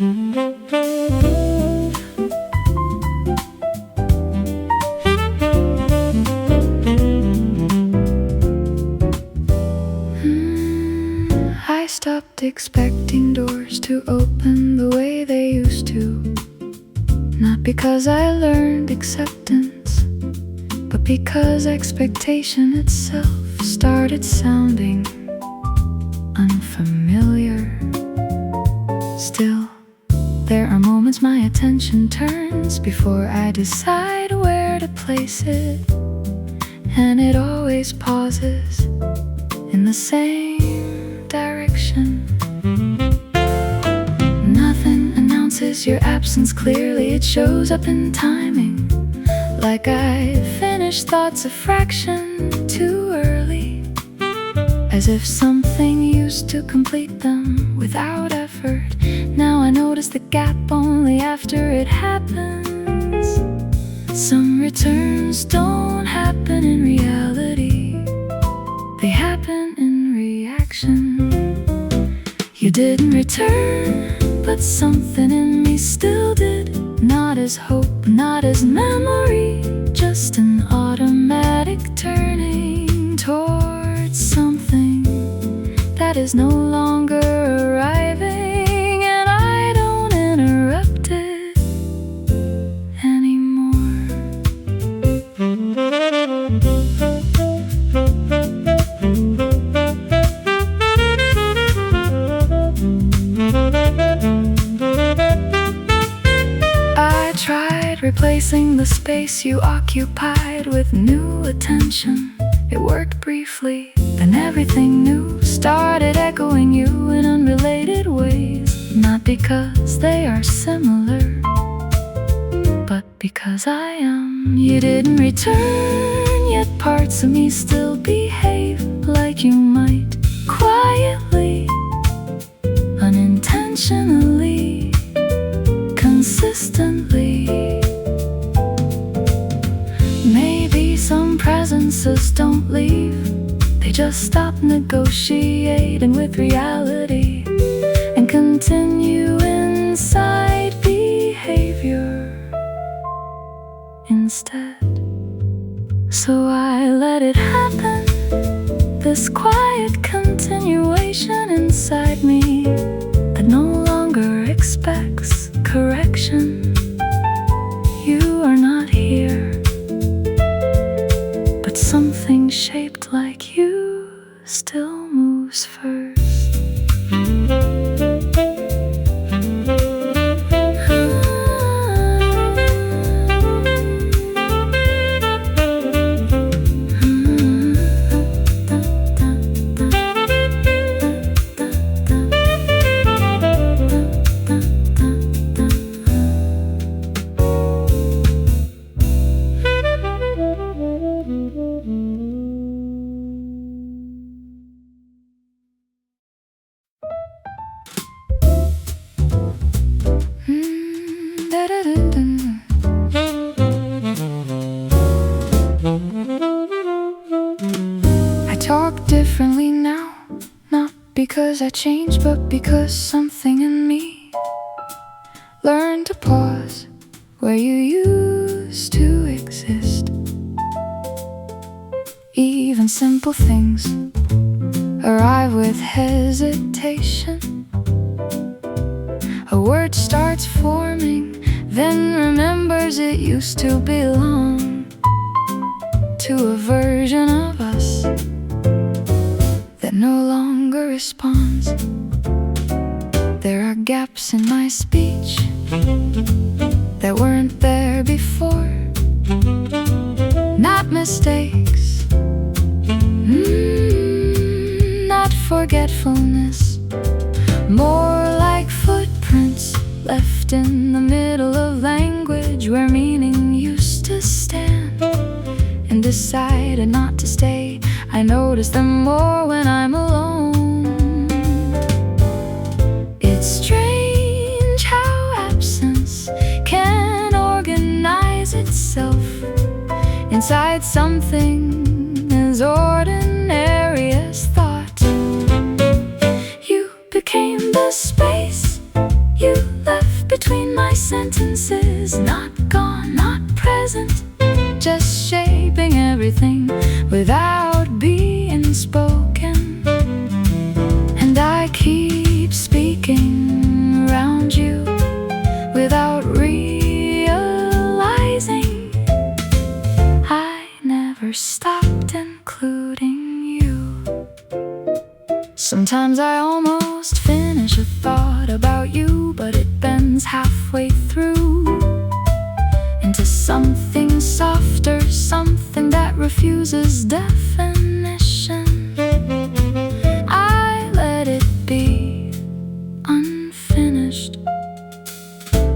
I stopped expecting doors to open the way they used to. Not because I learned acceptance, but because expectation itself started sounding unfamiliar. Still, there are moments my attention turns before I decide where to place it, and it always pauses in the same direction. Nothing announces your absence clearly, it shows up in timing, like I finished thoughts a fraction too early, as if something used to complete them without effort. Now I notice the gap only after it happens. Some returns don't happen in reality, they happen in reaction. You didn't return, but something in me still did. Not as hope, not as memory, just an automatic turning towards something that is no longer arriving, and I don't interrupt it anymore. I tried replacing the space you occupied with new attention. It worked briefly, then everything new started echoing you in unrelated ways. Not because they are similar, but because I am. You didn't return, yet parts of me still behave like you might, quietly, unintentionally, consistently. Maybe some presences don't leave, they just stop negotiating with reality and continue inside behavior instead. So I let it happen, this quiet continuation inside me that no longer expects correction. You are not here, but something shaped like you still moves first. I talk differently now, not because I changed, but because something in me learned to pause where you used to exist. Even simple things arrive with hesitation. A word starts forming, then remembers it used to belong to a version of us that no longer responds. There are gaps in my speech that weren't there before. Not mistakes, not forgetfulness, more like footprints left in the middle of language where meaning used to stand and decided not to stay. I notice them more when I'm alone. It's strange how absence can organize itself inside something as ordinary as thought. You became the space you left between my sentences, not gone, not present, just shaping everything without being spoken. And I keep speaking around you without realizing I never stopped including you. Sometimes I almost finish a thought about you, but it bends halfway through into something softer, something that refuses definition. I let it be unfinished.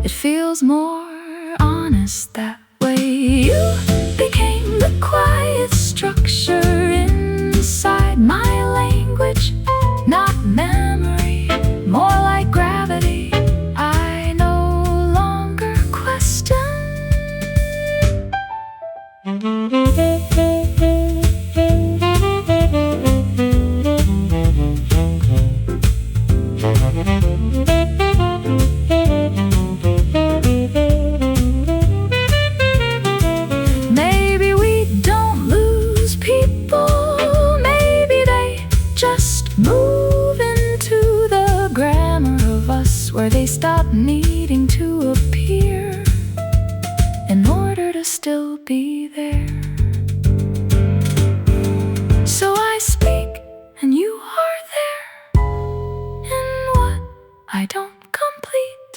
It feels more honest that way. You became the quiet structure inside my language, not memory, more like gravity. I no longer question. Maybe we don't lose people, maybe they just move into the grammar of us, where they stop needing to appear in order to still be there. So I speak and you are there in what I don't complete,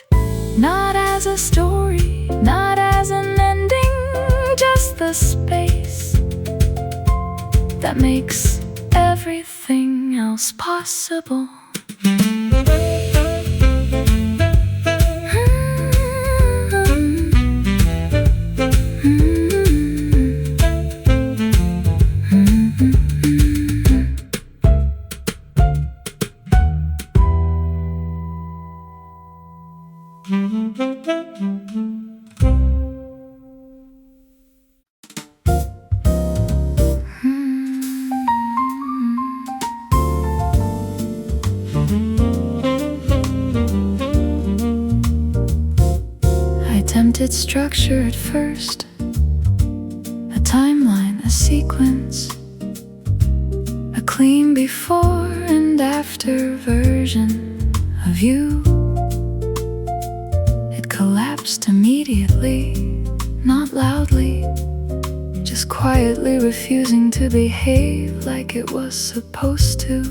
not as a story, not as an ending, just the space that makes everything else possible. I attempted structure at first, a timeline, a sequence, a clean before and after version of you. It collapsed immediately, not loudly, just quietly refusing to behave like it was supposed to.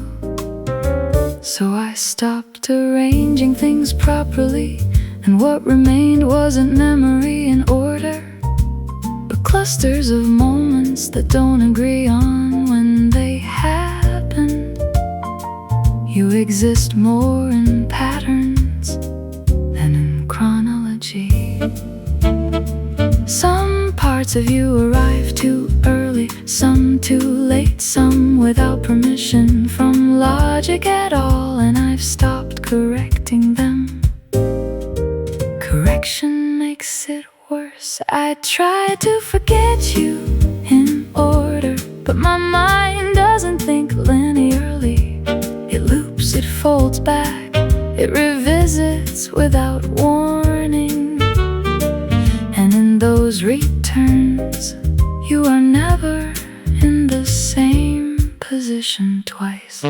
So I stopped arranging things properly, and what remained wasn't memory in order, but clusters of moments that don't agree on when they happen. You exist more in patterns than in chronology. Some parts of you arrive too early, some too late, some without permission from logic at all, and I've stopped correcting them. Correction makes it worse. I try to forget you in order, but my mind doesn't think linearly. It loops, it folds back, it revisits without warning. And in those returns, you are never in the same position twice.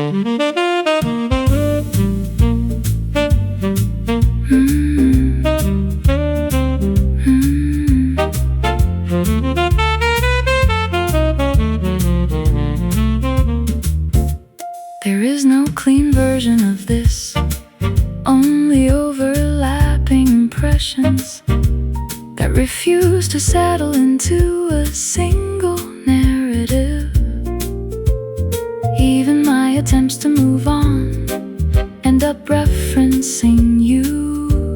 There is no clean version of this, only overlapping impressions that refuse to settle into a single narrative. Even my attempts to move on end up referencing you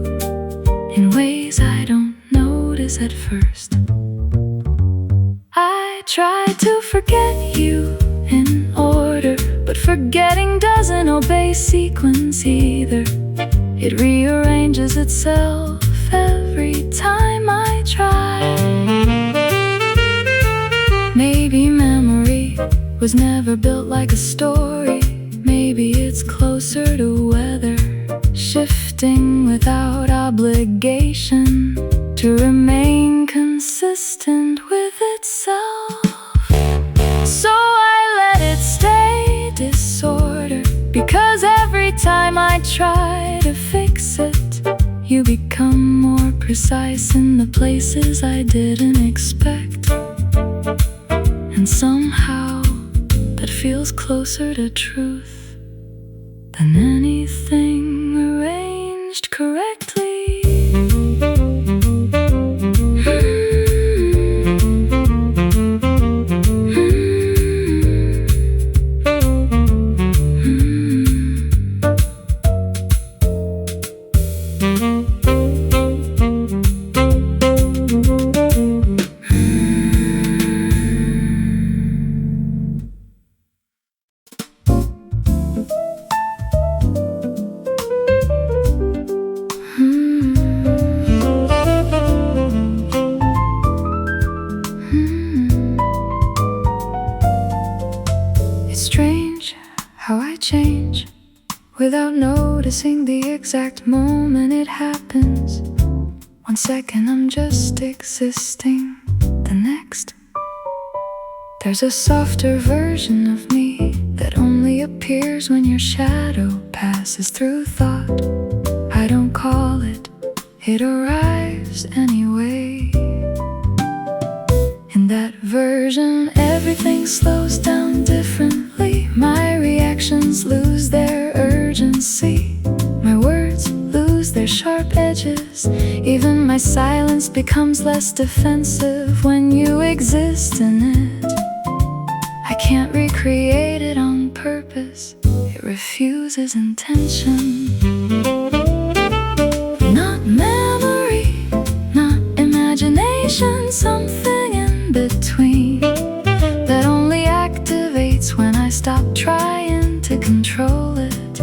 in ways I don't notice at first. I try to forget you in order, but forgetting doesn't obey sequence either. It rearranges itself every time I try. Maybe memory was never built like a story. Maybe it's closer to weather, shifting without obligation to remain consistent with itself. So I let it stay disorder, because every time I try to fix it, you become more precise in the places I didn't expect. And somehow that feels closer to truth than anything arranged correctly. It's strange how I change without noticing the exact moment it happens. 1 second I'm just existing, the next there's a softer version of me that only appears when your shadow passes through thought. I don't call it, it arrives anyway. In that version, everything slows down differently. My reactions lose their urgency. My words lose their sharp edges. Even my silence becomes less defensive when you exist in it. I can't recreate it on purpose. It refuses intention. Not memory, not imagination, something in between that only activates when I stop trying to control it.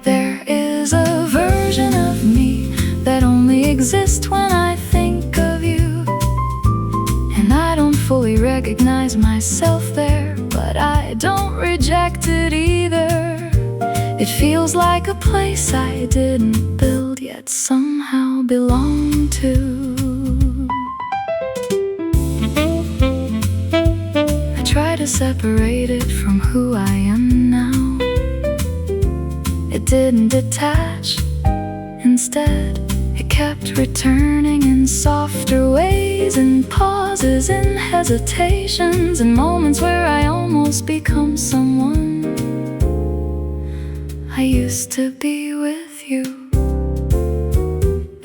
There is a version of me that only exists when I think of you, and I don't fully recognize myself there, but I don't reject it either. It feels like a place I didn't build, yet somehow belong to. I try to separate it from who I am now. It didn't detach. Instead, it kept returning in softer ways, in pauses, in hesitations, in moments where I almost become someone I used to be with you.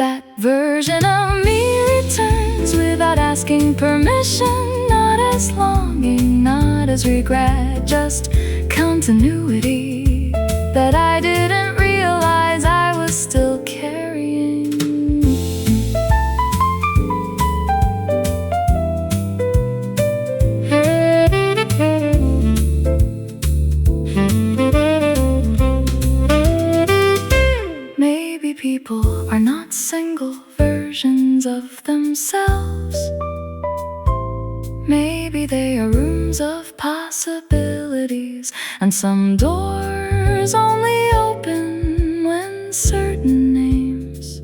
That version of me returns without asking permission, not as longing, not as regret, just continuity that I didn't realize I was still carrying. Maybe people are not single versions of themselves. Maybe they are rooms of possibilities, and some doors only open when certain names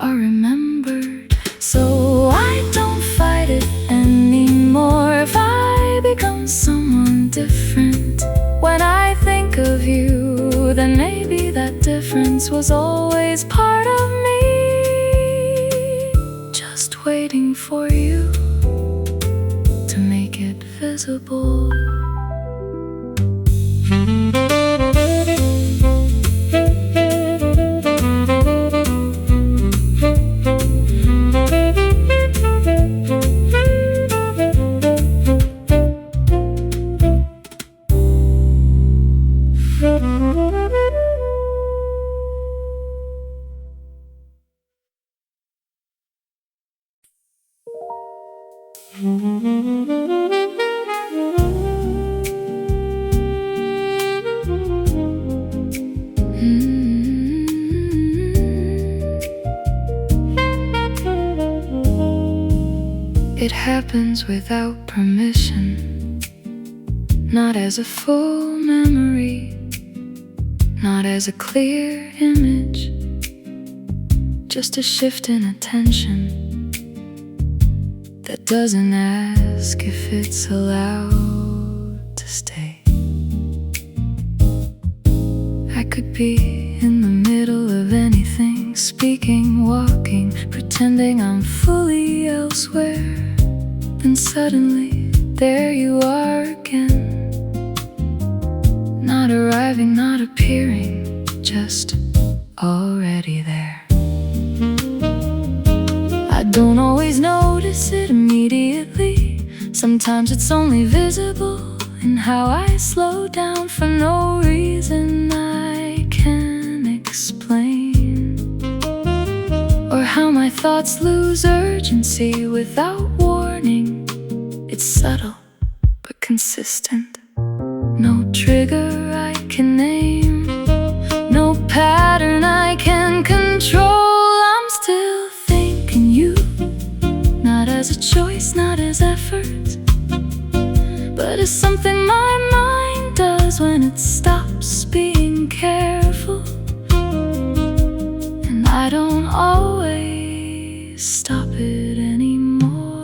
are remembered. So I don't fight it anymore if I become someone different. When I think of you, then maybe that difference was always part of me, just waiting for you to make it visible. It happens without permission, not as a full memory, not as a clear image, just a shift in attention that doesn't ask if it's allowed to stay. I could be in the middle of anything, speaking, walking, pretending I'm fully elsewhere. Then suddenly, there you are again. Not arriving, not appearing, just already there. I don't always notice it immediately. Sometimes it's only visible in how I slow down for no reason I can explain, or how my thoughts lose urgency without warning. It's subtle but consistent. No trigger I can name, no pattern I can control. I'm still thinking you, not as a choice, not as effort, but as something my mind does when it stops being careful. And I don't always stop it anymore.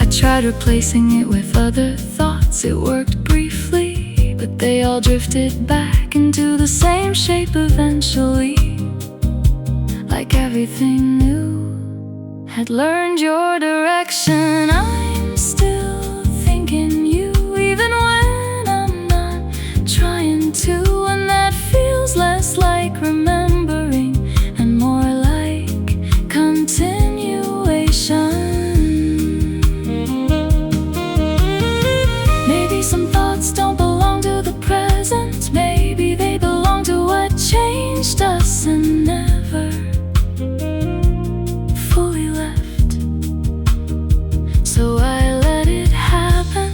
I tried replacing it with other thoughts. It worked briefly, but they all drifted back into the same shape eventually. Like everything new had learned your direction. I'm still thinking you, even when I'm not trying to. And that feels less like remembering and more like continuation. Maybe some thoughts don't belong to the present. Maybe they belong to what changed us and never fully left. So I let it happen,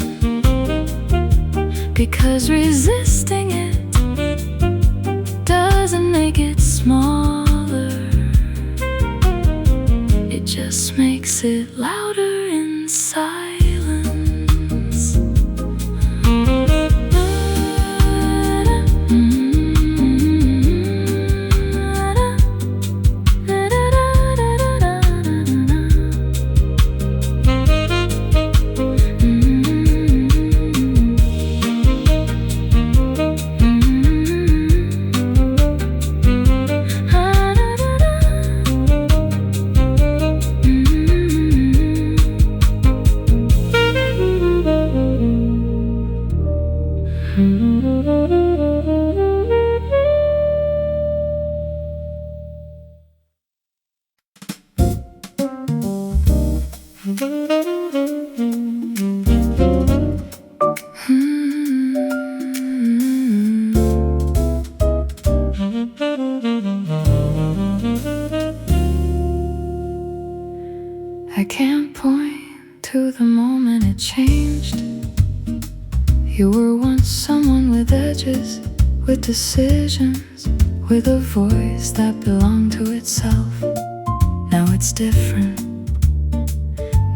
because resisting it doesn't make it smaller. It just makes it louder in silence. I can't point to the moment it changed. You were once someone with edges, with decisions, with a voice that belonged to itself. Now it's different.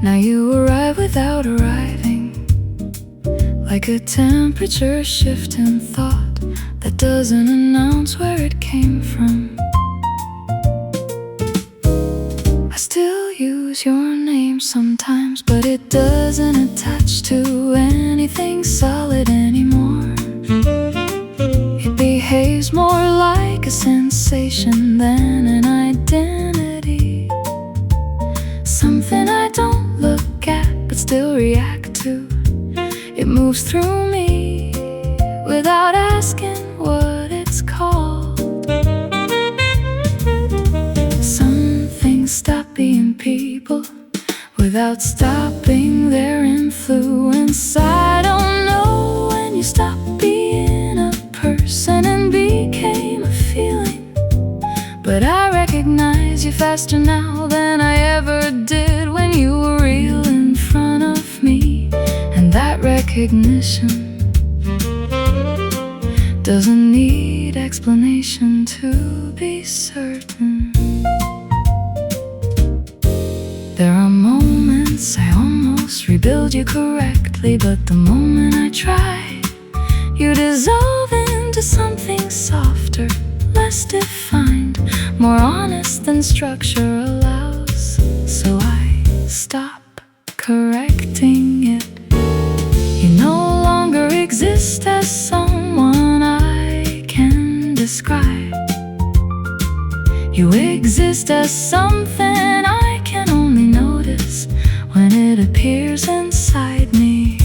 Now you arrive without arriving, like a temperature shift in thought that doesn't announce where it came from. I still use your name sometimes, but it doesn't attach to anything solid anymore. It behaves more like a sensation than an identity. Something I don't look at but still react to. It moves through me without asking what it's called. Some things stop being people without stopping their influence. I don't know when you stopped being a person and became a feeling, but I recognize you faster now than I ever did when you were real in front of me. And that recognition doesn't need explanation to be certain. There are moments I almost rebuild you correctly, but the moment I try, you dissolve into something softer, less defined. You exist as something I can only notice when it appears inside me.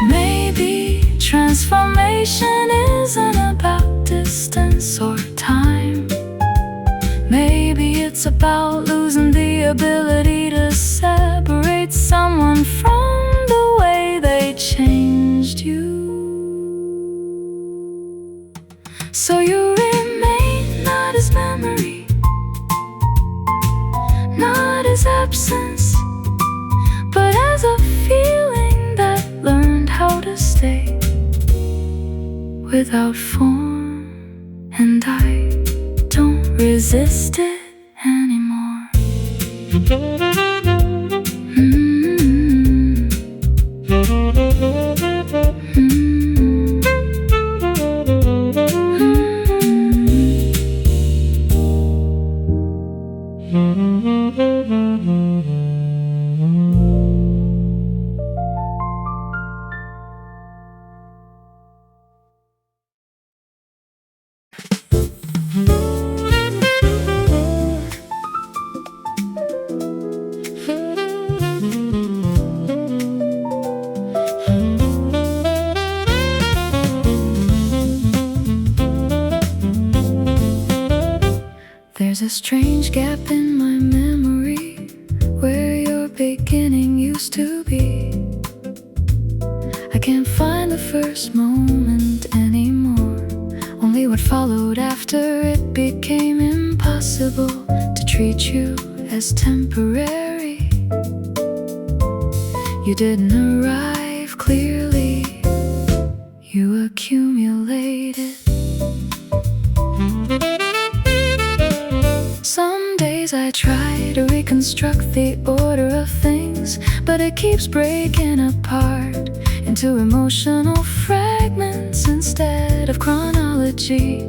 Maybe transformation isn't about distance or time. Maybe it's about losing the ability to separate someone from the way they changed you. So you remain not as memory, not as absence, but as a feeling that learned how to stay without form. And I don't resist it anymore. There's a strange gap in my memory where your beginning used to be. I can't find the first moment anymore, only what followed after it became impossible to treat you as temporary. You didn't arrive clearly, you accumulated. Some days I try to reconstruct the order of things, but it keeps breaking apart into emotional fragments instead of chronology.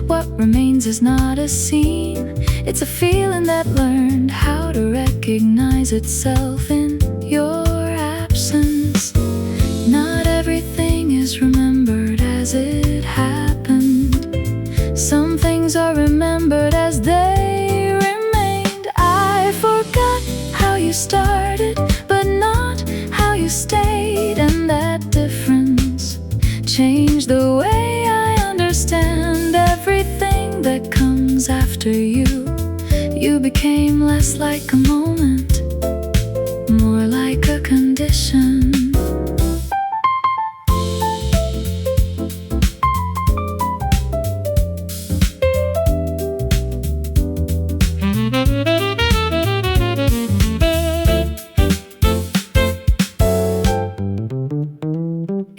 What remains is not a scene, it's a feeling that learned how to recognize itself in your absence. Not everything is remembered as it happened. Some things are remembered as they remained. I forgot how you started, but not how you stayed. And that difference changed the way I understand everything that comes after you. You became less like a moment, more like a condition.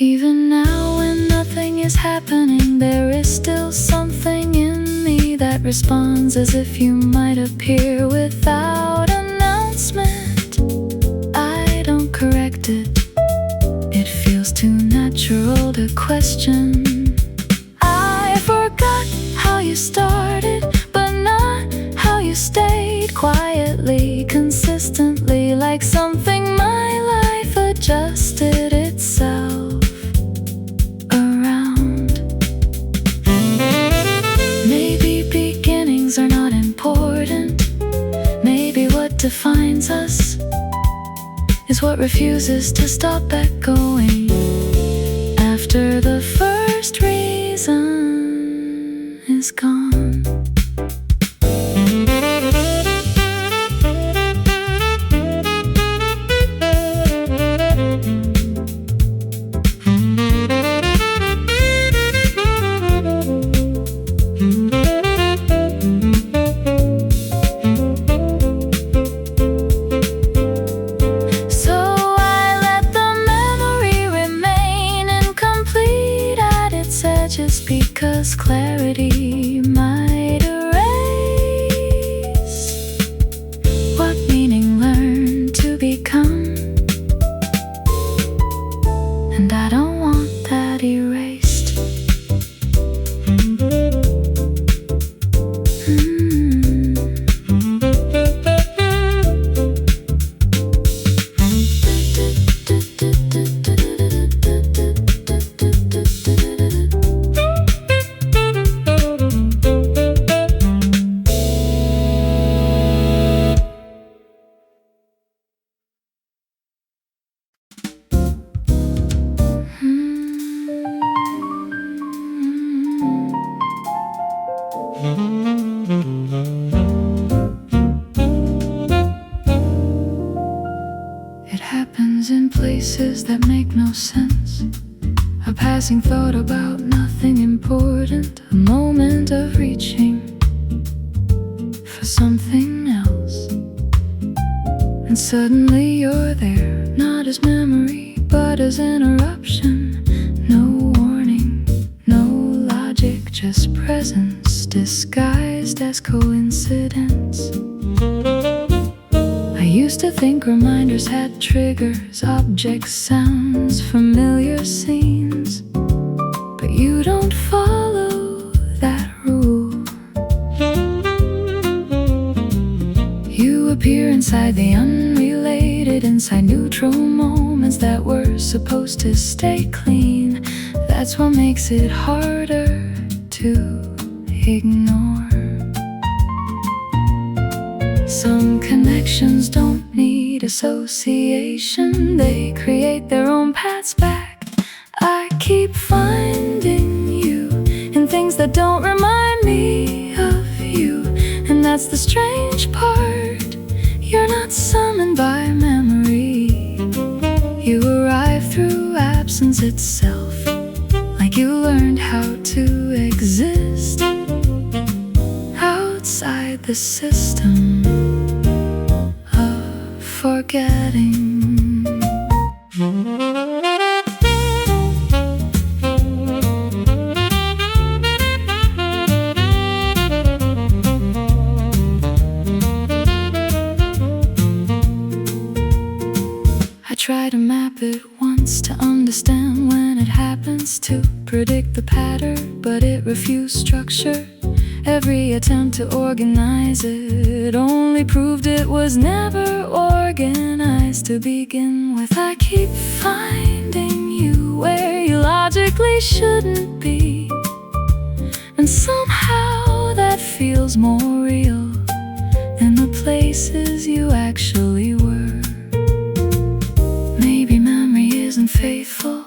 Even now when nothing is happening, there is still something in me that responds as if you might appear without announcement. I don't correct it, it feels too natural to question. I forgot how you started, but not how you stayed. Quietly, consistently, like something my life adjusted itself around. Maybe beginnings are not important. Maybe what defines us is what refuses to stop echoing after the first reason is gone. Just because clarity might erase what meaning learned to become, and I don't want that erased. passing thought about nothing important, a moment of reaching for something else. And suddenly you're there, not as memory, but as interruption. No warning, no logic, just presence disguised as coincidence. I used to think reminders had triggers, objects, sounds, familiar scenes. But you don't follow that rule. You appear inside the unrelated, inside neutral moments that were supposed to stay clean. That's what makes it harder to ignore. Some connections don't need association, they create their own paths back. I keep finding you in things that don't remind me of you, and that's the strange part. You're not summoned by memory. You arrive through absence itself, like you learned how to exist outside the system of forgetting. I try to map it once to understand when it happens, to predict the pattern, but it refused structure. Every attempt to organize it only proved it was never organized to begin with. I keep finding you where you logically shouldn't be, and somehow that feels more real in the places you actually were. Maybe memory isn't faithful,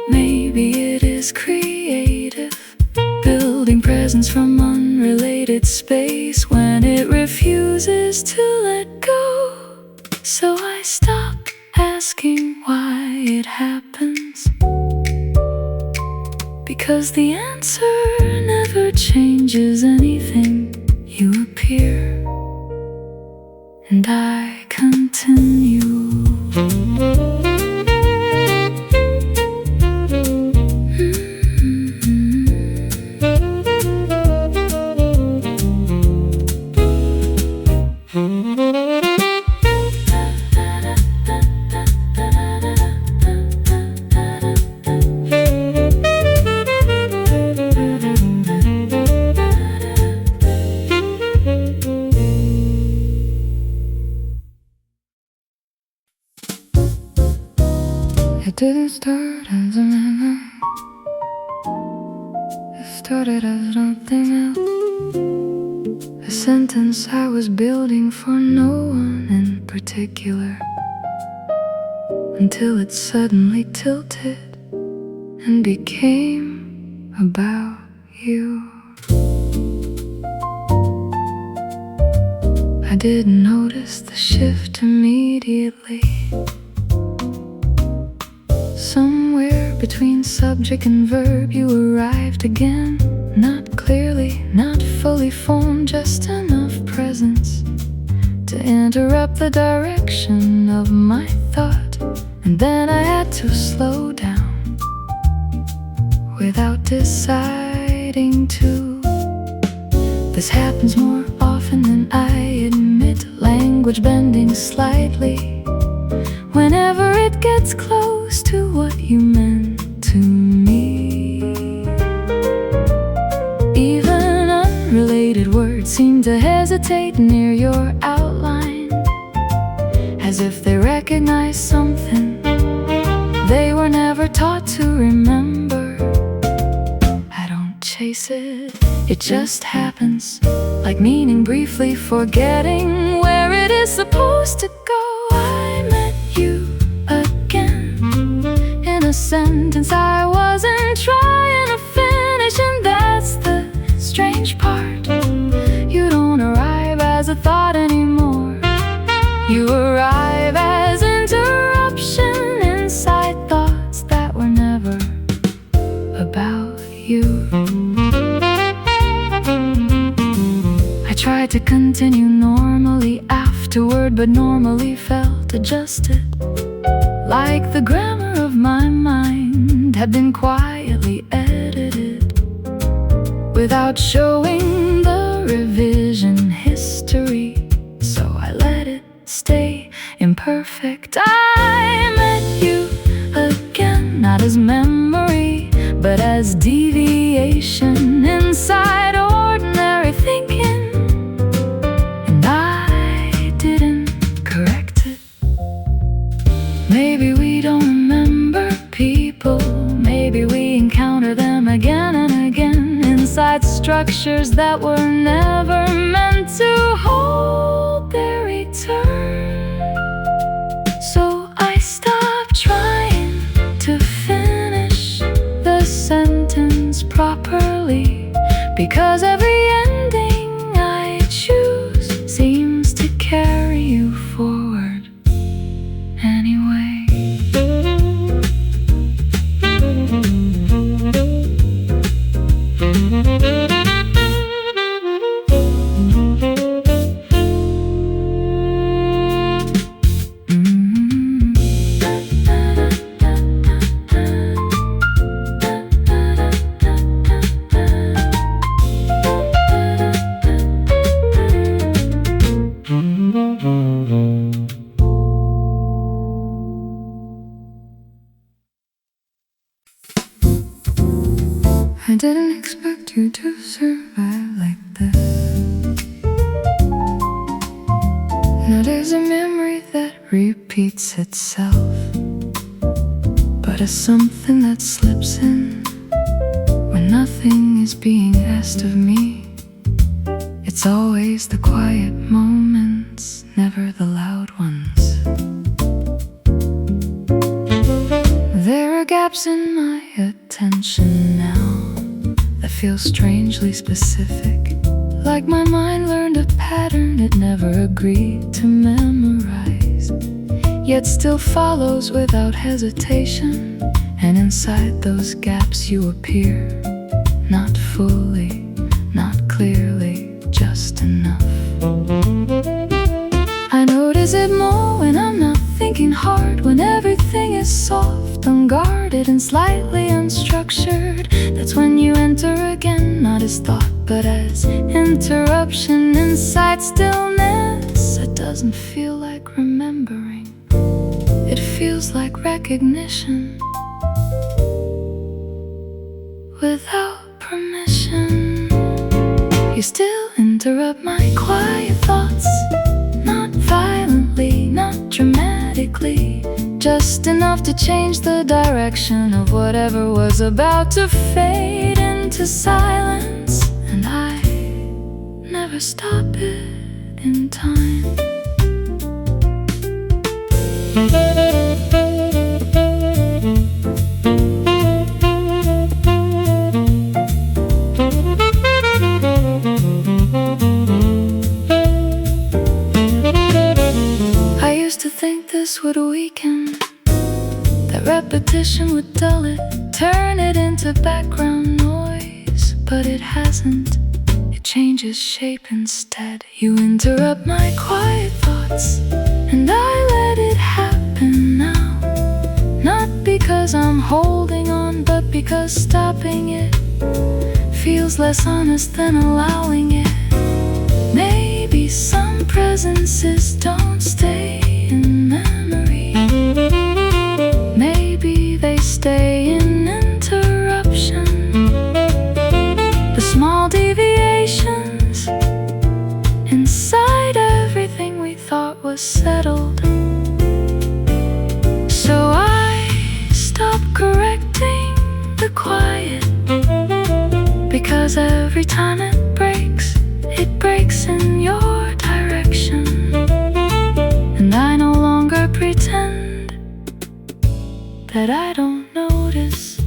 maybe it is creative, building presence from unrelated space when it refuses to let go. So I stop asking why it happens, because the answer never changes anything. You appear and I continue. It didn't start as a memory, it started as something else. A sentence I was building for no one in particular, until it suddenly tilted and became about you. I didn't notice the shift immediately. Somewhere between subject and verb you arrived again, not clearly, not fully formed, just enough presence to interrupt the direction of my thought. And then I had to slow down without deciding to. This happens more often than I admit, language bending slightly whenever it gets close to what you meant to me. Even unrelated words seem to hesitate near your outline, as if they recognize something they were never taught to remember. I don't chase it, it just happens, like meaning briefly forgetting where it is supposed to go. I met you again in a sentence I wasn't trying to finish, and that's the strange part. You don't arrive as a thought anymore, you arrive as interruption inside thoughts that were never about you. I tried to continue normally afterward, but normally felt adjusted, like the grammar of my mind had been quietly edited without showing the revision history. So I let it stay imperfect. I met you again, not as memory, but as deviation inside ordinary thinking. And I didn't correct it. Maybe we don't remember people, maybe we encounter them again and again inside structures that were never meant to hold their return. So I stopped trying to finish the sentence properly, because every ending I choose seems to carry you forward anyway. I didn't expect you to survive like this. Now there's a memory that repeats itself, but it's something that slips in when nothing is being asked of me. It's always the quiet moments, never the loud ones. There are gaps in my attention now that feel strangely specific, like my mind learned a pattern it never agreed to memorize, yet still follows without hesitation. And inside those gaps you appear, not fully, not clearly, just enough. I notice it more when I'm not thinking hard, when everything is soft, unguarded, and slightly unstructured. That's when you enter again, not as thought, but as interruption inside stillness. It doesn't feel like remembering, it feels like recognition without permission. You still interrupt my quiet thoughts, not violently, not dramatically, just enough to change the direction of whatever was about to fade into silence. And I never stop it in time. I used to think this would weaken, that repetition would dull it, turn it into background noise, but it hasn't. It changes shape instead. You interrupt my quiet thoughts, and I let it happen now. Not because I'm holding on, but because stopping it feels less honest than allowing it. Maybe some presences don't stay in memory, maybe they stay in interruption. The small deviations inside everything we thought was settled. So I stopped correcting the quiet, because every time it breaks in your direction. And I no longer pretend that I don't notice.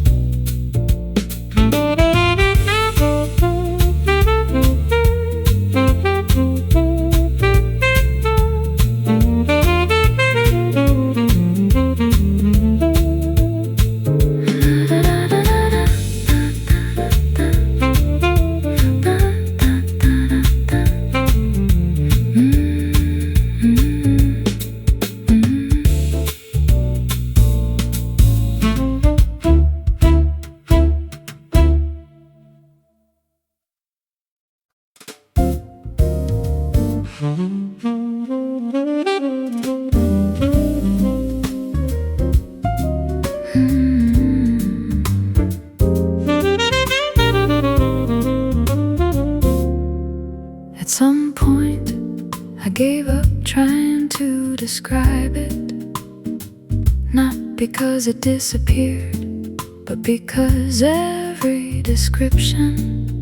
because it disappeared, but because every description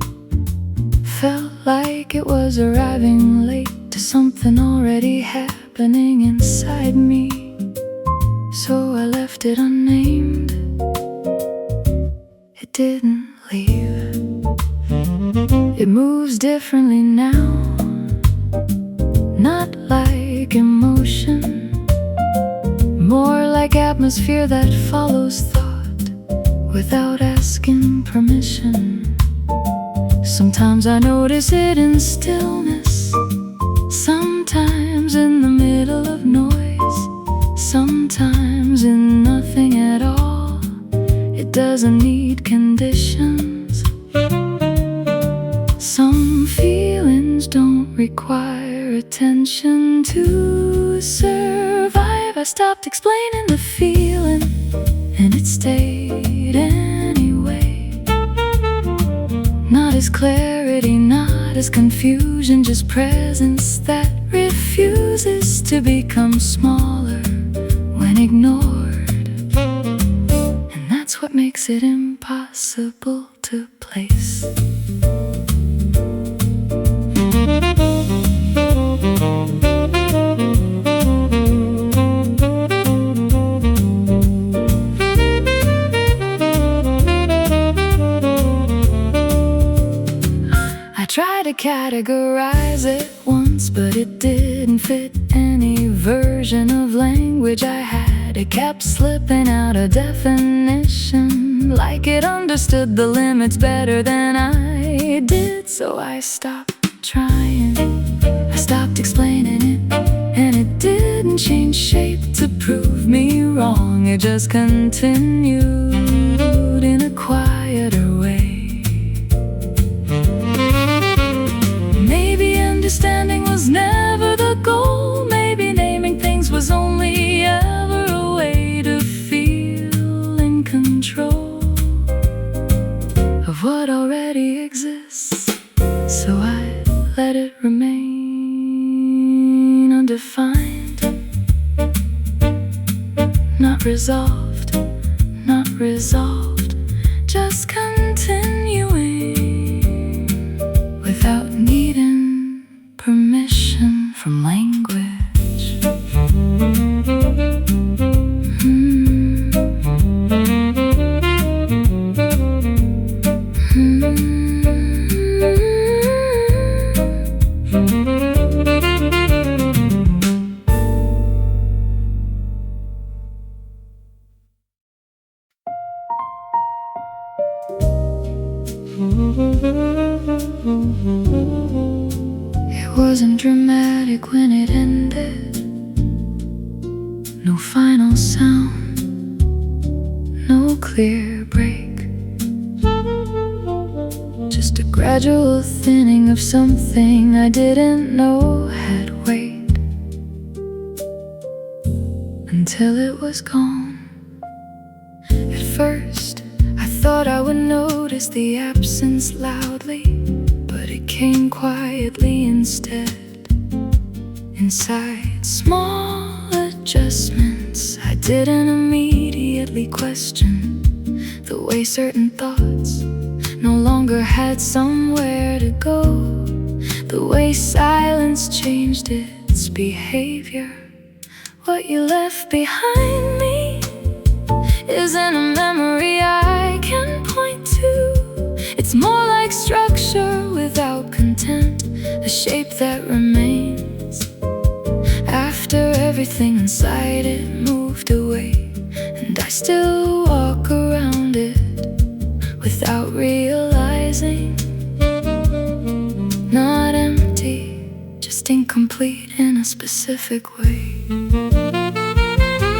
felt like it was arriving late to something already happening inside me. So I left it unnamed. It didn't leave. It moves differently now, not like emotion, more like atmosphere that follows thought without asking permission. Sometimes I notice it in stillness, sometimes in the middle of noise, sometimes in nothing at all. It doesn't need conditions. Some feelings don't require attention to survive. I stopped explaining the feeling, and it stayed anyway. Not as clarity, not as confusion, just presence that refuses to become smaller when ignored. And that's what makes it impossible to place. I tried to categorize it once, but it didn't fit any version of language I had. It kept slipping out of definition, like it understood the limits better than I did. So I stopped trying, I stopped explaining it, and it didn't change shape to prove me wrong. It just continued in a quieter way. Understanding was never the goal. Maybe naming things was only ever a way to feel in control of what already exists. So I let it remain undefined, not resolved, not resolved, just continuing without needing permission from language. It wasn't dramatic when it ended. No final sound, no clear break, just a gradual thinning of something I didn't know had weight, until it was gone. At first, I thought I would notice the absence loudly, but it came quietly instead. Inside small adjustments, I didn't immediately question the way certain thoughts no longer had somewhere to go, the way silence changed its behavior. What you left behind me isn't a memory I can point to. It's more like structure without content, a shape that remains after everything inside it moved away. And I still walk around it without realizing, not empty, just incomplete in a specific way.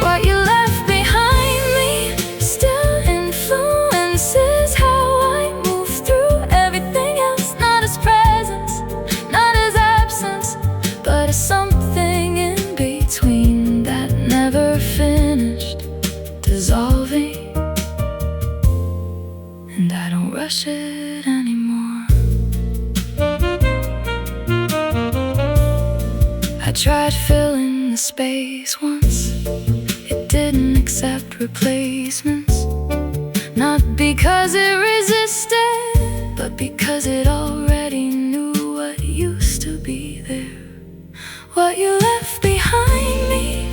What you left behind me still influences how I move through everything else. Not as presence, not as absence, but as something in between that never finished dissolving. And I don't rush it anymore. I tried filling the space once, it didn't exist. accept replacements, not because it resisted, but because it already knew what used to be there. What you left behind me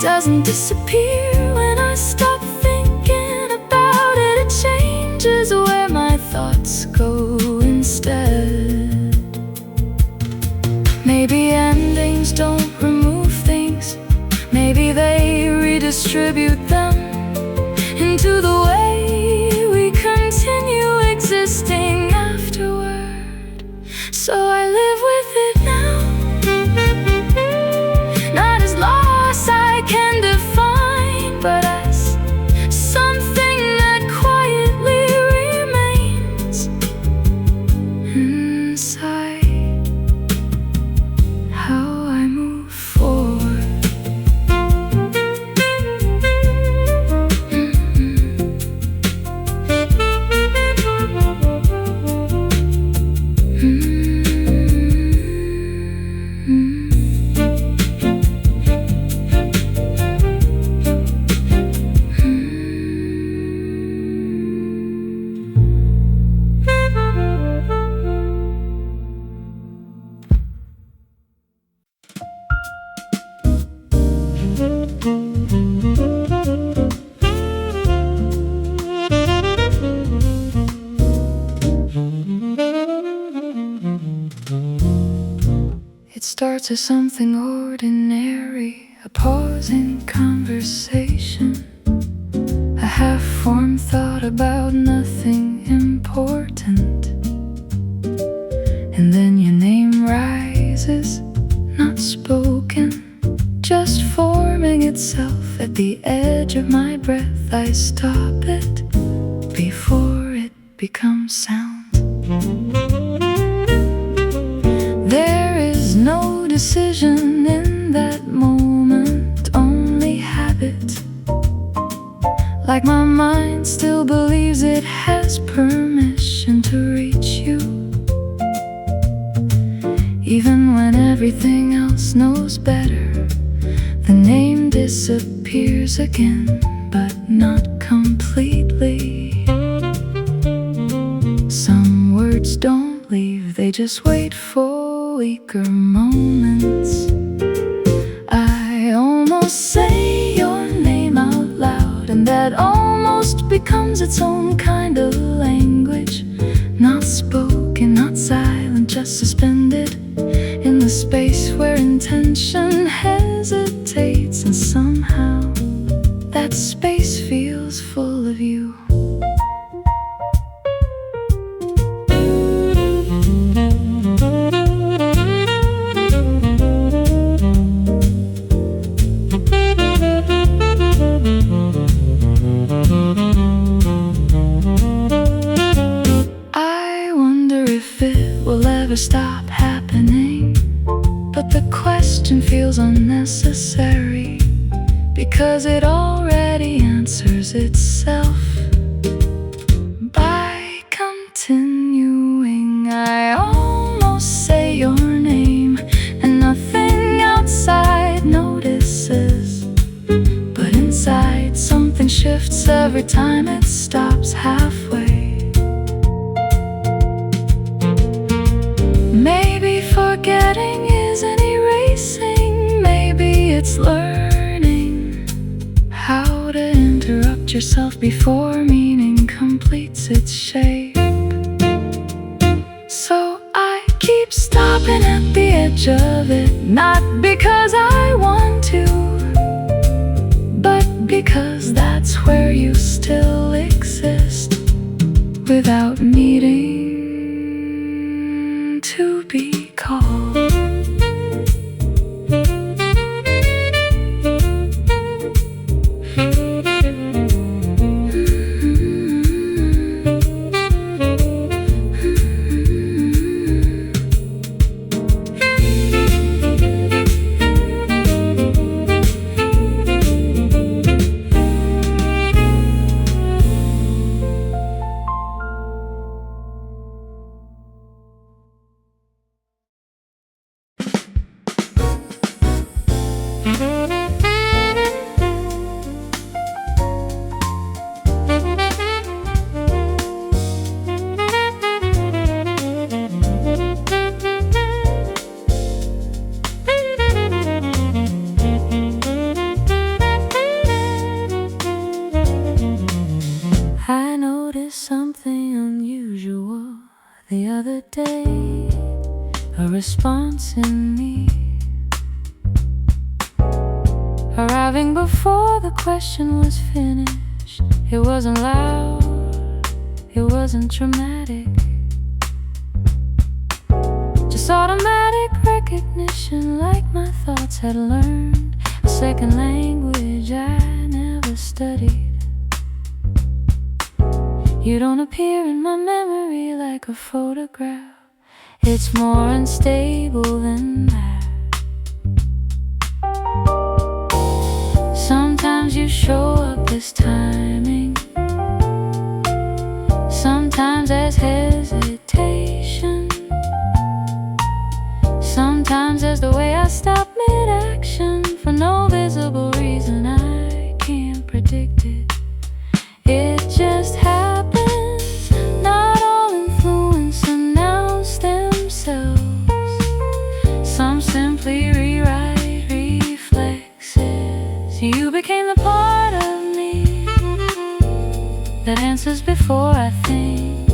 doesn't disappear when I stop thinking about it. It changes where my thoughts go instead. Maybe endings don't remove things, maybe they redistribute them into the way we continue existing afterward. So I live with it now, not as loss I can define, but as something that quietly remains inside how I move forward. It starts as something ordinary, a pause in conversation, a half-formed thought about nothing important. And then your name rises, not spoken, just forming itself at the edge of my breath. I stop it before it becomes sound. There is no decision in that moment, only habit. Like my mind still believes it has permission to reach you, even when everything else knows better. The name disappears again, but not completely. Some words don't leave, they just wait for weaker moments. I almost say your name out loud, and that almost becomes its own kind of language. Not spoken, not silent, just suspended in the space where intention hesitates. And somehow that space feels full of you. Stop happening, but the question feels unnecessary, because it already answers itself by continuing. I almost say your name, and nothing outside notices, but inside something shifts every time it stops halfway. Maybe forgetting isn't erasing, maybe it's learning how to interrupt yourself before meaning completes its shape. So I keep stopping at the edge of it, not because I want to, but because that's where you still exist, without needing to be called. something unusual the other day, a response in me, arriving before the question was finished. It wasn't loud, it wasn't dramatic, just automatic recognition, like my thoughts had learned a second language I never studied. You don't appear in my memory like a photograph, it's more unstable than that. Sometimes you show up as timing, sometimes as hesitation, sometimes as the way I stop mid-action for no visible reason. I can't predict it, it just happens. Not all influence announce themselves, some simply rewrite reflexes. You became the part of me that answers before I think.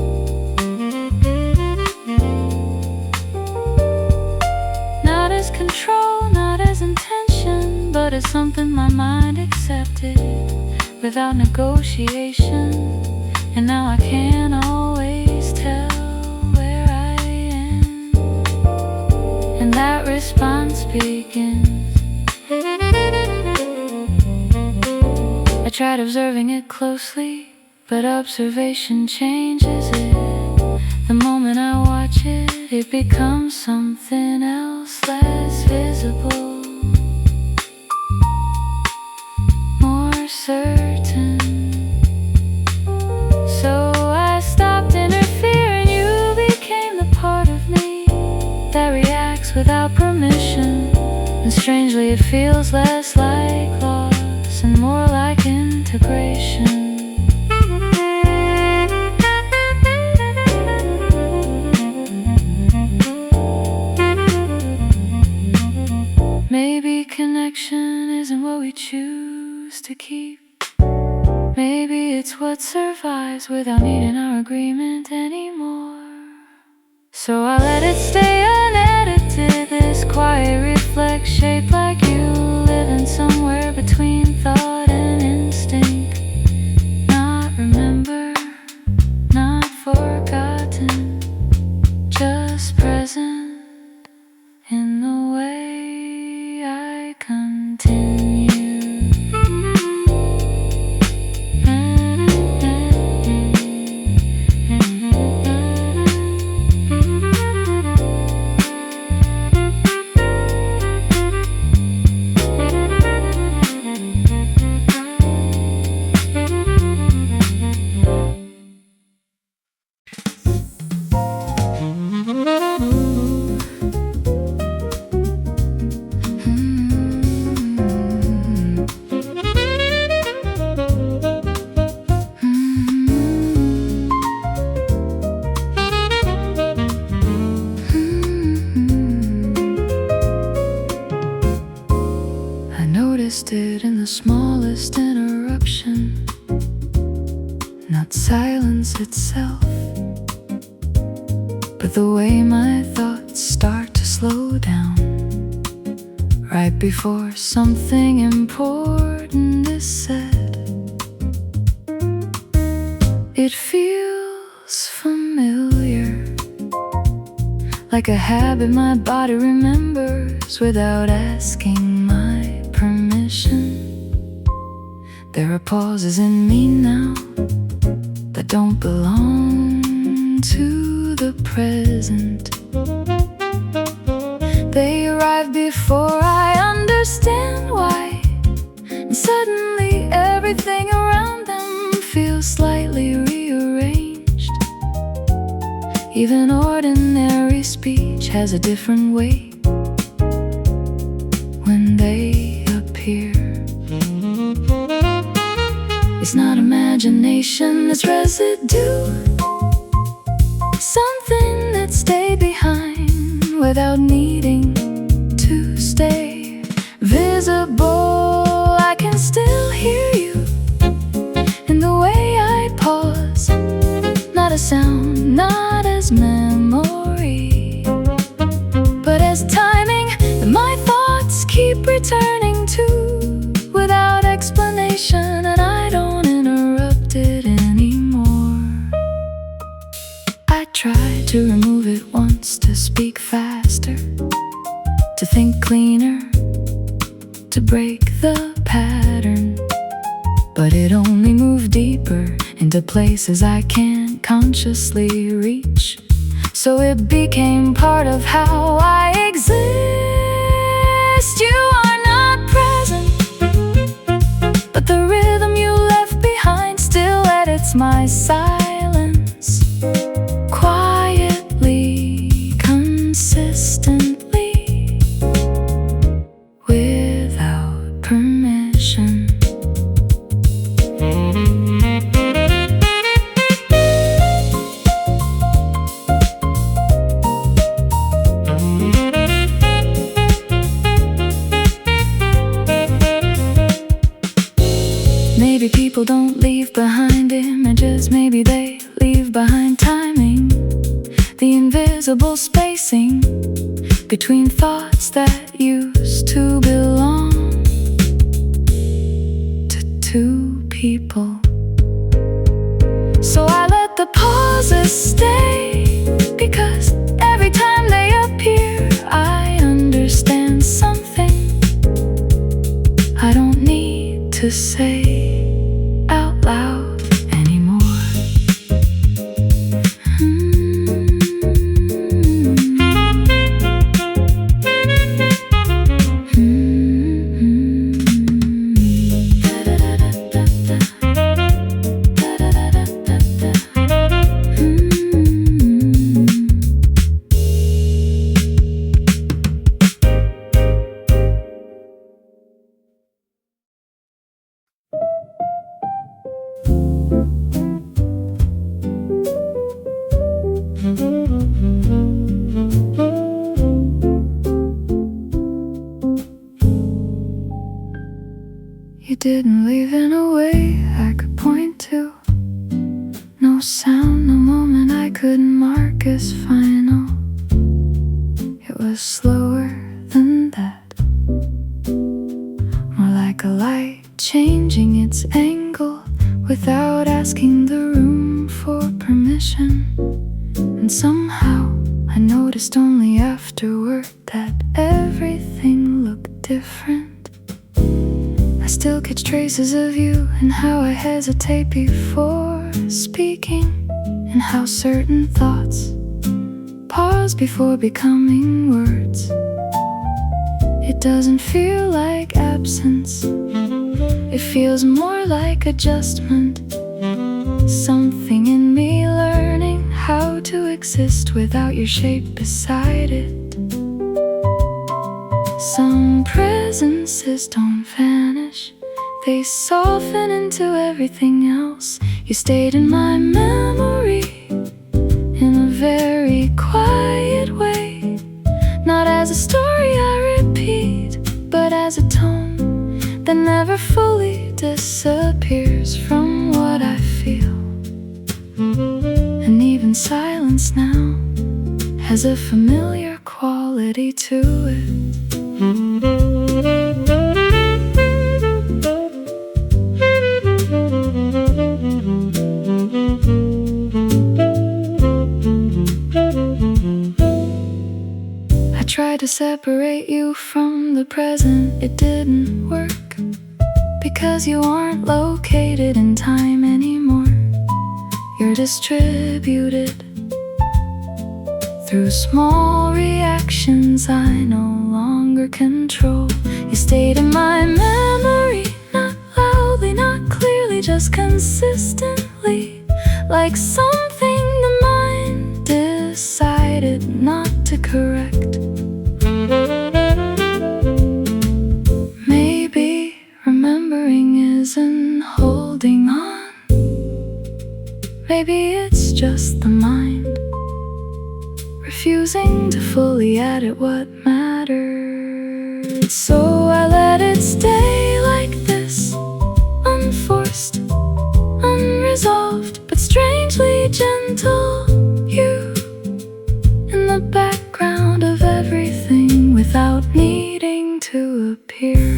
Not as control, not as intention, but as something my mind accepted without negotiation. And now I can't always tell where I am, and that response begins. I tried observing it closely, but observation changes it. The moment I watch it, it becomes something else, less visible, more certain. So I stopped interfering, you became the part of me that reacts without permission. And strangely it feels less like loss and more like integration. Maybe connection isn't what we choose to keep. Maybe it's what survives without needing our agreement anymore. So I let it stay unedited, this quiet reflex shaped like you, living somewhere between thought and instinct. Not remembered, not forgotten, just present in the way I continue. It in the smallest interruption, not silence itself, but the way my thoughts start to slow down right before something important is said. It feels familiar, like a habit my body remembers without asking my permission. There are pauses in me now that don't belong to the present. They arrive before I understand why, and suddenly everything around them feels slightly rearranged. Even ordinary speech has a different weight when they appear. It's not imagination, it's residue, something that stayed behind without needing to stay visible. I can still hear you in the way I pause, not as sound, not as memory, but as timing that my thoughts keep returning to without explanation, and I don't interrupt it anymore. I tried to remove it once, to speak faster, to think cleaner, to break the pattern, but it only moved deeper into places I can't consciously reach. So it became part of how I exist. You are not present, but the rhythm you left behind still edits my silence, quietly, consistently, without permission. Maybe people don't leave behind images, maybe they leave behind timing, the invisible spacing between thoughts that used to belong to two people. So I let the pauses stay, because every time they appear I understand something I don't need to say out loud anymore. You didn't leave in a way I could point to. No sound, no moment I couldn't mark as final. It was slower than that, more like a light changing its angle without asking the room for permission. And somehow I noticed only afterward that everything looked different. I still catch traces of you and how I hesitate before speaking, and how certain thoughts pause before becoming words. It doesn't feel like absence, it feels more like adjustment. Something in me learning how to exist without your shape beside it. Some presences don't vanish, they soften into everything else. You stayed in my memory in a very quiet way, not as a story I repeat, but as a tone that never fully disappears from what I feel. And even silence now has a familiar quality to it. I tried to separate you from the present, it didn't work, because you aren't located in time anymore. You're distributed through small reactions I no longer control. You stayed in my memory, not loudly, not clearly, just consistently, like something the mind decided not to correct. Maybe remembering isn't holding on, maybe it's just the mind refusing to fully edit what mattered. So I let it stay like this, unforced, unresolved, but strangely gentle. gentle you in the background of everything without needing to appear.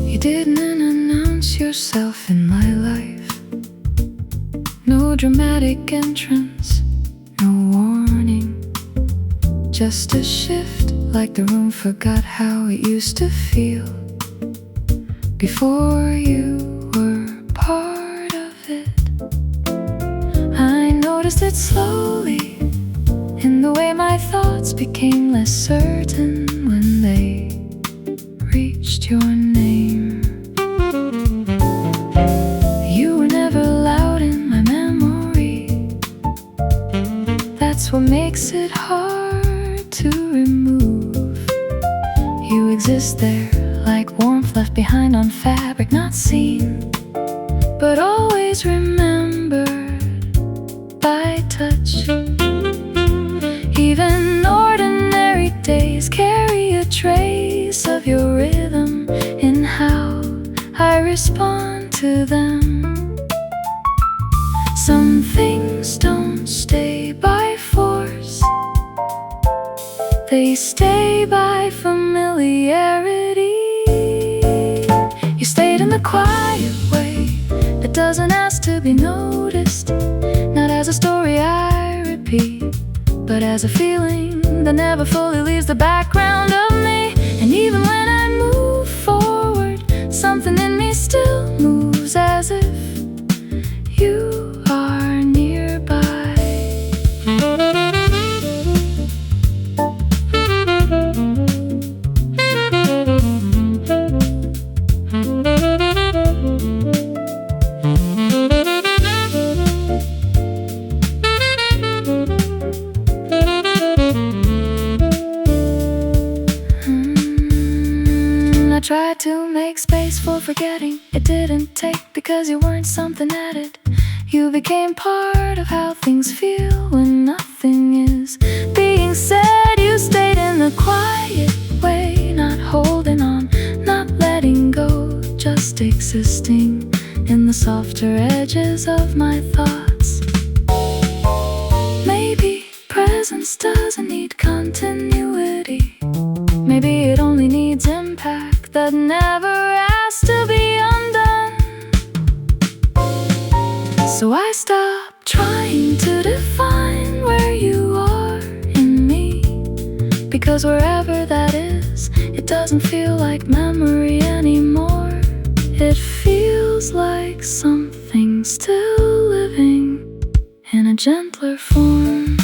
You didn't announce yourself in my life. No dramatic entrance, no warning. Just a shift, like the room forgot how it used to feel before you were part of it. I noticed it slowly in the way my thoughts became less certain when they reached your name. You were never loud in my memory. That's what makes it hard to remove. You exist there like warmth left behind on fabric, not seen, but always remembered by touch. Even ordinary days carry a trace of your rhythm in how I respond to them. Some things don't stay by force, they stay by familiarity. You stayed in the quiet way that doesn't ask to be noticed, not as a story I repeat, but as a feeling that never fully leaves the background of me. And even when I move forward, something in me still moves as if you are nearby. I tried to make space for forgetting. It didn't take because you weren't something added. You became part of how things feel when nothing is being said. You stayed in the quiet way, not holding on, not letting go, just existing in the softer edges of my thoughts. Maybe presence doesn't need continuity. Maybe it only needs impact that never has to be undone. So I stopped trying to define where you are in me, because wherever that is, it doesn't feel like memory anymore. It feels like something still living in a gentler form.